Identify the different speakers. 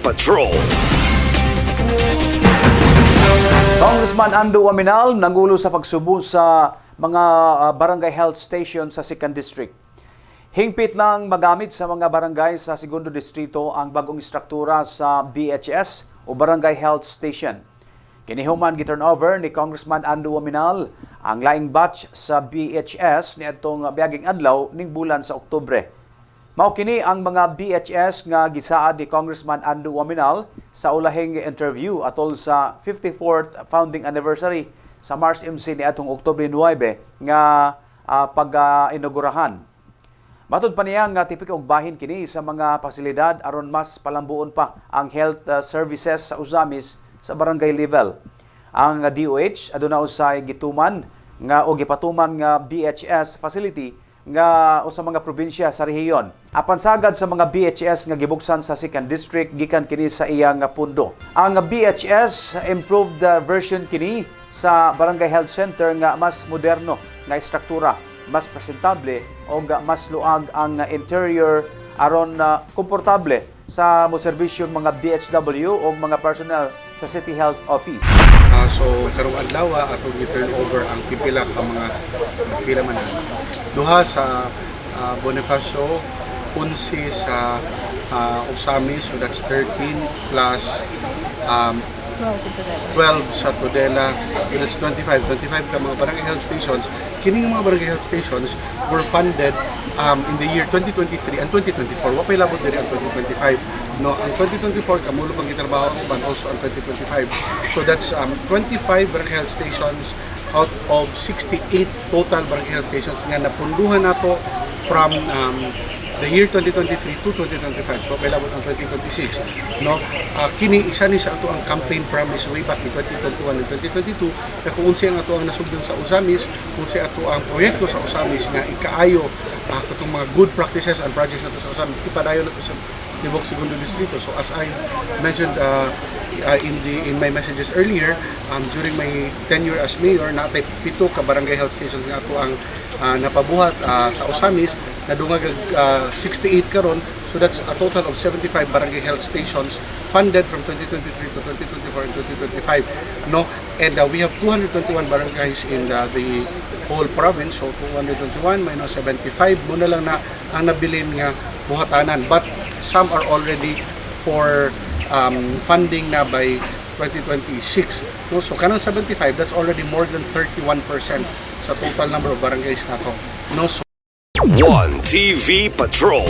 Speaker 1: Patrol.
Speaker 2: Congressman Ando Aminal nangulo sa pagsubo sa mga barangay health station sa 2nd District. Hingpit ng magamit sa mga barangay sa 2nd Distrito ang bagong istruktura sa BHS o Barangay Health Station. Kinihuman gi-turnover ni Congressman Ando Aminal ang laing batch sa BHS niadtong biaging adlaw ning bulan sa Oktubre. Mao kini ang mga BHS nga gisaad ni Congressman Ando Aminal sa ulahing interview atol sa 54th founding anniversary sa Mars MC niadtong Oktubre 9 nga pag-inaugurahan. Matod pa niya nga tipik og bahin kini sa mga pasilidad aron mas palambuon pa ang health services sa usamis sa barangay level. Ang DOH aduna usay gituman nga o gipatuman nga BHS facility nga o sa mga probinsya sa rehiyon. Apan sagad sa mga BHS nga gibuksan sa 2nd District gikan kini sa iyang pundo. Ang BHS improved version kini sa Barangay Health Center nga mas moderno nga istruktura, mas presentable o mas luag ang interior aron komportable sa moserbisyon mga BHW o mga personnel sa City Health Office.
Speaker 3: So karong adlaw atong gi-turn over ang pipila ka mga pila man duha sa Bonifacio, 11 sa Usami, so that's 13 plus 12 sa Tudela, that's 25 ka mga barangay health stations. Kining mga barangay health stations were funded in the year 2023 and 2024. Wa pay labot diri ang 2025. No, ang 2024 kamulo pang gitrabaho uban also ang 2025. So that's 25 barangay health stations out of 68 total barangay health stations nga napunduhan nato from the year 2023 to 2025. So kailabot ang 2026. No, kini isa ni sa ato ang campaign promise way back in 2021 and 2022 na kung unsa ang ato ang nasugdan sa Usamis, kung unsa ato ang proyekto sa Usamis nga ikaayo katong mga good practices and projects nato sa Usamis ipadayon nato sa Tibok 2nd Distrito. So as I mentioned in my messages earlier, during my tenure as mayor, natay 7 ka barangay health stations nga ato ang napabuhat sa Usamis, nadungag 68 karon. So that's a total of 75 barangay health stations funded from 2023 to 2024 and 2025. No, and we have 221 barangays in the whole province. So 221 minus 75 muna lang na ang nabilin nga buhatanan. But some are already for funding na by 2026. No, so kanang 75, that's already more than 31% sa total number of barangays nato. No, so
Speaker 1: 1 TV Patrol.